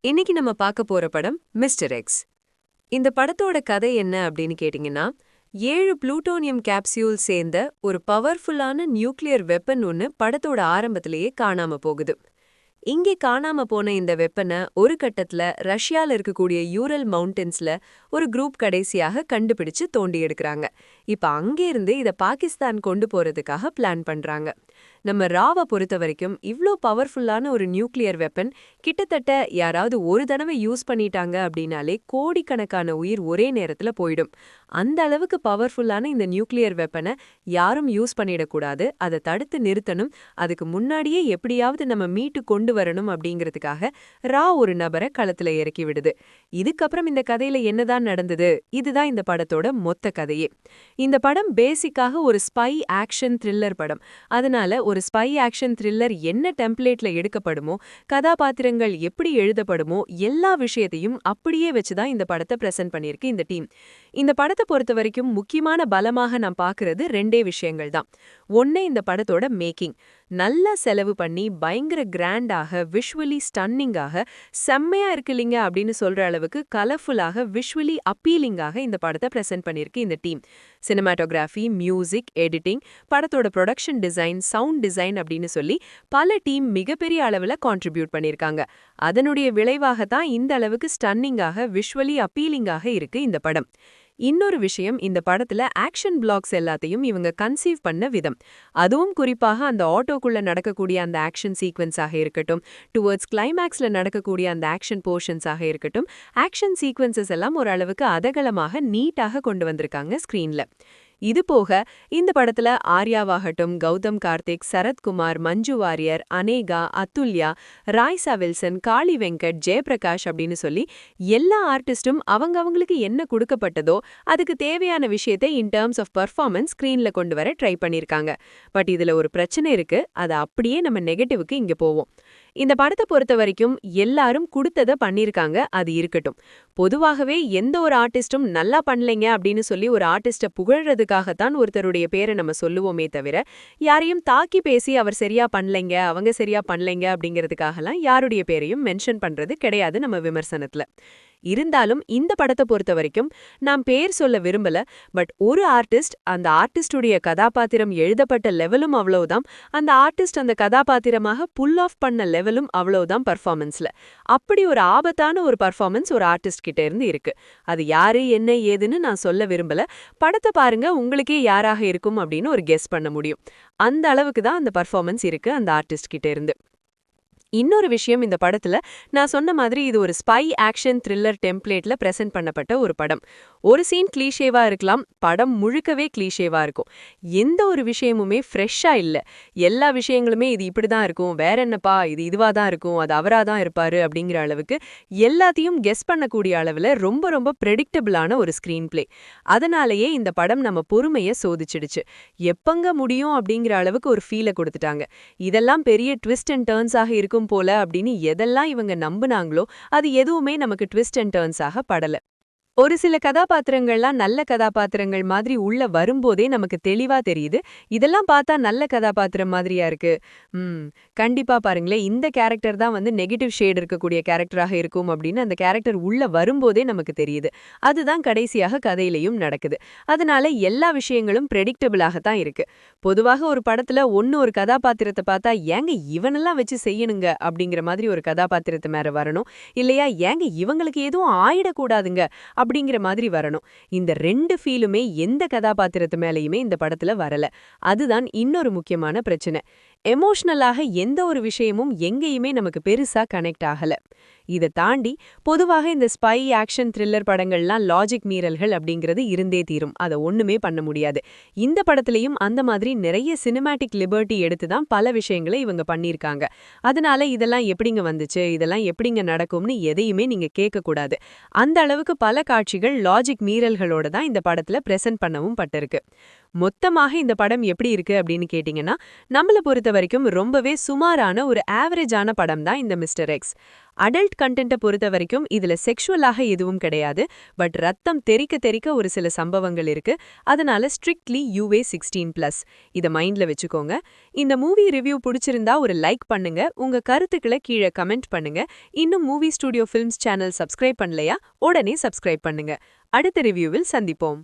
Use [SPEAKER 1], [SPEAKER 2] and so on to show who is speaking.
[SPEAKER 1] இன்னைக்கு நம்ம பார்க்க போற படம் மிஸ்டர் எக்ஸ். இந்த படத்தோட கதை என்ன அப்படின்னு கேட்டிங்கன்னா, 7 புளூட்டோனியம் கேப்சியூல் சேர்ந்த ஒரு பவர்ஃபுல்லான நியூக்ளியர் வெப்பன் ஒன்னு படத்தோட ஆரம்பத்திலேயே காணாம போகுது. இங்கே காணாம போன இந்த வெப்பனை ஒரு கட்டத்துல ரஷ்யால இருக்கக்கூடிய யூரல் மவுண்டன்ஸ்ல ஒரு குரூப் கடைசியாக கண்டுபிடிச்சு தோண்டி எடுக்கிறாங்க. இப்ப அங்கேருந்து இத பாகிஸ்தான் கொண்டு போறதுக்காக பிளான் பண்றாங்க. நம்ம ராவை பொறுத்த வரைக்கும் இவ்ளோ பவர்ஃபுல்லான ஒரு நியூக்ளியர் வெப்பன் கிட்டத்தட்ட யாராவது ஒரு தடவை யூஸ் பண்ணிட்டாங்க அப்படின்னாலே கோடிக்கணக்கான உயிர் ஒரே நேரத்துல போயிடும். அந்த அளவுக்கு பவர்ஃபுல்லான இந்த நியூக்ளியர் வெப்பனை யாரும் யூஸ் பண்ணிடக்கூடாது, அதை தடுத்து நிறுத்தணும். அதுக்கு முன்னாடியே எப்படியாவது நம்ம மீட்டு கொண்டு வரணும் அப்படிங்கிறதுக்காக ரா ஒரு நபரை களத்துல இறக்கி விடுது. இதுக்கப்புறம் இந்த கதையில என்னதான் நடந்தது, இதுதான் இந்த படத்தோட மொத்த கதையே. இந்த படம் பேசிக்காக ஒரு ஸ்பை ஆக்ஷன் த்ரில்லர் படம். அதனால ஒரு ஸ்பை ஆக்ஷன் த்ரில்லர் என்ன டெம்ப்ளேட்ல எடுக்கப்படுமோ, கதாபாத்திரங்கள் எப்படி எழுதப்படுமோ, எல்லா விஷயத்தையும் அப்படியே வச்சுதான் இந்த படத்தை பிரசன்ட் பண்ணியிருக்கு இந்த டீம். இந்த படத்தை பொறுத்த வரைக்கும் முக்கியமான பலமாக நான் பார்க்கறது ரெண்டே விஷயங்கள் தான். ஒண்ணு, இந்த படத்தோட மேக்கிங். நல்லா செலவு பண்ணி பயங்கர கிராண்டாக விஷுவலி ஸ்டன்னிங்காக செம்மையா இருக்குல்லிங்க அப்படின்னு சொல்ற அளவுக்கு கலர்ஃபுல்லாக விஷுவலி அப்பீலிங்காக இந்த படத்தை பிரசன்ட் பண்ணியிருக்கு இந்த டீம். சினிமாட்டோகிராஃபி, மியூசிக், எடிட்டிங், படத்தோட ப்ரொடக்ஷன் டிசைன், சவுண்ட் டிசைன் அப்படின்னு சொல்லி பல டீம் மிகப்பெரிய அளவுல கான்ட்ரிபியூட் பண்ணியிருக்காங்க. அதனுடைய விளைவாக தான் இந்த அளவுக்கு ஸ்டன்னிங்காக விஷுவலி அப்பீலிங்காக இருக்கு இந்த படம். இன்னொரு விஷயம், இந்த படத்துல ஆக்ஷன் பிளாக்ஸ் எல்லாத்தையும் இவங்க கன்சீவ் பண்ண விதம். அதுவும் குறிப்பாக அந்த ஆட்டோக்குள்ள நடக்கக்கூடிய அந்த ஆக்ஷன் சீக்வன்ஸாக இருக்கட்டும், டுவர்ட்ஸ் கிளைமேக்ஸ்ல நடக்கக்கூடிய அந்த ஆக்ஷன் போர்ஷன்ஸாக இருக்கட்டும், ஆக்ஷன் சீக்வன்சஸ் எல்லாம் ஓரளவுக்கு அதகலமாக நீட்டாக கொண்டு வந்திருக்காங்க ஸ்கிரீன்ல. இது போக இந்த படத்துல ஆர்யாவாகட்டும், கௌதம் கார்த்திக், சரத்குமார், மஞ்சு வாரியர், அனேகா, அதுல்யா, ராய்சா வில்சன், காளி வெங்கட், ஜெயபிரகாஷ் அப்படின்னு சொல்லி எல்லா ஆர்டிஸ்டும் அவங்களுக்கு என்ன கொடுக்கப்பட்டதோ அதுக்கு தேவையான விஷயத்தை இன் டர்ம்ஸ் ஆஃப் பர்ஃபார்மன்ஸ் ஸ்கிரீன்ல கொண்டு வர ட்ரை பண்ணிருக்காங்க. பட் இதுல ஒரு பிரச்சனை இருக்கு, அது அப்படியே நம்ம நெகட்டிவ்க்கு இங்க போவோம். இந்த படத்தை பொறுத்த வரைக்கும் எல்லாரும் கொடுத்தத பண்ணிருக்காங்க, அது இருக்கட்டும். பொதுவாகவே எந்த ஒரு ஆர்டிஸ்டும் நல்லா பண்ணலைங்க அப்படின்னு சொல்லி ஒரு ஆர்டிஸ்ட புகழ்றதுக்காகத்தான் ஒருத்தருடைய பேரை நம்ம சொல்லுவோமே தவிர, யாரையும் தாக்கி பேசி அவர் சரியா பண்ணலைங்க, அவங்க சரியா பண்ணலைங்க அப்படிங்கிறதுக்காகலாம் யாருடைய பேரையும் மென்ஷன் பண்றது கிடையாது நம்ம விமர்சனத்துல. இருந்தாலும் இந்த படத்தை பொறுத்த வரைக்கும் நான் பேர் சொல்ல விரும்பல, பட் ஒரு ஆர்டிஸ்ட் அந்த ஆர்டிஸ்டுடைய கதாபாத்திரம் எழுதப்பட்ட லெவலும் அவ்வளவுதான், அந்த ஆர்டிஸ்ட் அந்த கதாபாத்திரமாக புல் ஆஃப் பண்ண லெவலும் அவ்வளவுதான் பர்ஃபார்மன்ஸ்ல. அப்படி ஒரு ஆபத்தான ஒரு பர்ஃபார்மன்ஸ் ஒரு ஆர்டிஸ்ட் கிட்ட இருந்து இருக்கு. அது யாரு என்ன ஏதுன்னு நான் சொல்ல விரும்பல. படத்தை பாருங்க, உங்களுக்கே யாராக இருக்கும் அப்படின்னு ஒரு கெஸ் பண்ண முடியும். அந்த அளவுக்கு தான் அந்த பர்ஃபார்மன்ஸ் இருக்கு அந்த ஆர்டிஸ்ட் கிட்ட இருந்து. இன்னொரு விஷயம், இந்த படத்துல நான் சொன்ன மாதிரி இது ஒரு ஸ்பை ஆக்ஷன் த்ரில்லர் டெம்ப்ளேட்ல பிரசன்ட் பண்ணப்பட்ட ஒரு படம். ஒரு சீன் கிளீஷேவா இருக்கலாம், படம் முழுக்கவே கிளீஷேவா இருக்கும். எந்த ஒரு விஷயமுமே ஃப்ரெஷ்ஷா இல்ல. எல்லா விஷயங்களுமே இது இப்படிதான் இருக்கும், வேற என்னப்பா இது இதுவா தான் இருக்கும், அது அவரா தான் இருப்பாரு அப்படிங்கிற அளவுக்கு எல்லாத்தையும் கெஸ் பண்ணக்கூடிய அளவுல ரொம்ப ரொம்ப ப்ரெடிக்டபிளான ஒரு ஸ்கிரீன் பிளே. அதனாலேயே இந்த படம் நம்ம பொறுமைய சோதிச்சிடுச்சு. எப்பங்க முடியும் அப்படிங்கிற அளவுக்கு ஒரு ஃபீலை கொடுத்துட்டாங்க. இதெல்லாம் பெரிய ட்விஸ்ட் அண்ட் டர்ன்ஸாக இருக்கும் போல அப்படின்னு எதெல்லாம் இவங்க நம்புனாங்களோ அது எதுவுமே நமக்கு ட்விஸ்ட் அண்ட் டர்ன்ஸாக படல. ஒரு சில கதாபாத்திரங்கள்லாம் நல்ல கதாபாத்திரங்கள் மாதிரி உள்ள வரும்போதே நமக்கு தெளிவா தெரியுது, இதெல்லாம் பார்த்தா நல்ல கதாபாத்திரம் மாதிரியா இருக்கு. கண்டிப்பா பாருங்களேன், இந்த கேரக்டர் தான் நெகட்டிவ் ஷேட் இருக்கக்கூடிய கேரக்டராக இருக்கும் அப்படின்னு அந்த கேரக்டர் உள்ள வரும்போதே நமக்கு தெரியுது. அதுதான் கடைசியாக கதையிலையும் நடக்குது. அதனால எல்லா விஷயங்களும் ப்ரெடிக்டபிளாகத்தான் இருக்கு. பொதுவாக ஒரு படத்துல ஒரு கதாபாத்திரத்தை பார்த்தா ஏங்க இவனெல்லாம் வச்சு செய்யணுங்க அப்படிங்கிற மாதிரி ஒரு கதாபாத்திரத்தை மேல வரணும், இல்லையா ஏங்க இவங்களுக்கு எதுவும் ஆயிடக்கூடாதுங்க அப்படிங்கிற மாதிரி வரணும். இந்த ரெண்டு ஃபீலுமே எந்த கதாபாத்திரத்து மேலேயுமே இந்த படத்துல வரல. அதுதான் இன்னொரு முக்கியமான பிரச்சனை. எமோஷனலாக எந்த ஒரு விஷயமும் எங்கேயுமே நமக்கு பெருசா கனெக்ட் ஆகல. இதை தாண்டி பொதுவாக இந்த ஸ்பை ஆக்ஷன் த்ரில்லர் படங்கள்லாம் லாஜிக் மீறல்கள் அப்படிங்கிறது இருந்தே தீரும், அதை ஒண்ணுமே பண்ண முடியாது. இந்த படத்துலயும் அந்த மாதிரி நிறைய சினிமாட்டிக் லிபர்ட்டி எடுத்து தான் பல விஷயங்களை இவங்க பண்ணியிருக்காங்க. அதனால இதெல்லாம் எப்படிங்க வந்துச்சு, இதெல்லாம் எப்படிங்க நடக்கும்னு எதையுமே நீங்க கேட்கக்கூடாது. அந்த அளவுக்கு பல காட்சிகள் லாஜிக் மீறல்களோட தான் இந்த படத்துல பிரசன்ட் பண்ணவும் பட்டிருக்கு. மொத்தமாக இந்த படம் எப்படி இருக்கு அப்படின்னு கேட்டிங்கன்னா, நம்மளை பொறுத்த வரைக்கும் ரொம்பவே சுமாரான ஒரு ஆவரேஜான படம் தான் இந்த மிஸ்டர் எக்ஸ். அடல்ட் கண்டென்ட்டை பொறுத்த வரைக்கும் இதுல செக்ஷுவலாக எதுவும் கிடையாது. பட் ரத்தம் தெறிக்க தெறிக்க ஒரு சில சம்பவங்கள் இருக்கு. அதனால ஸ்ட்ரிக்ட்லி UA16+. இத மைண்ட்ல வச்சுக்கோங்க. இந்த மூவி ரிவ்யூ பிடிச்சிருந்தா ஒரு லைக் பண்ணுங்க. உங்க கருத்துக்களை கீழே கமெண்ட் பண்ணுங்க. இன்னும் movie studio films channel subscribe பண்ணலையா? உடனே சப்ஸ்கிரைப் பண்ணுங்க. அடுத்த ரிவ்யூவில் சந்திப்போம்.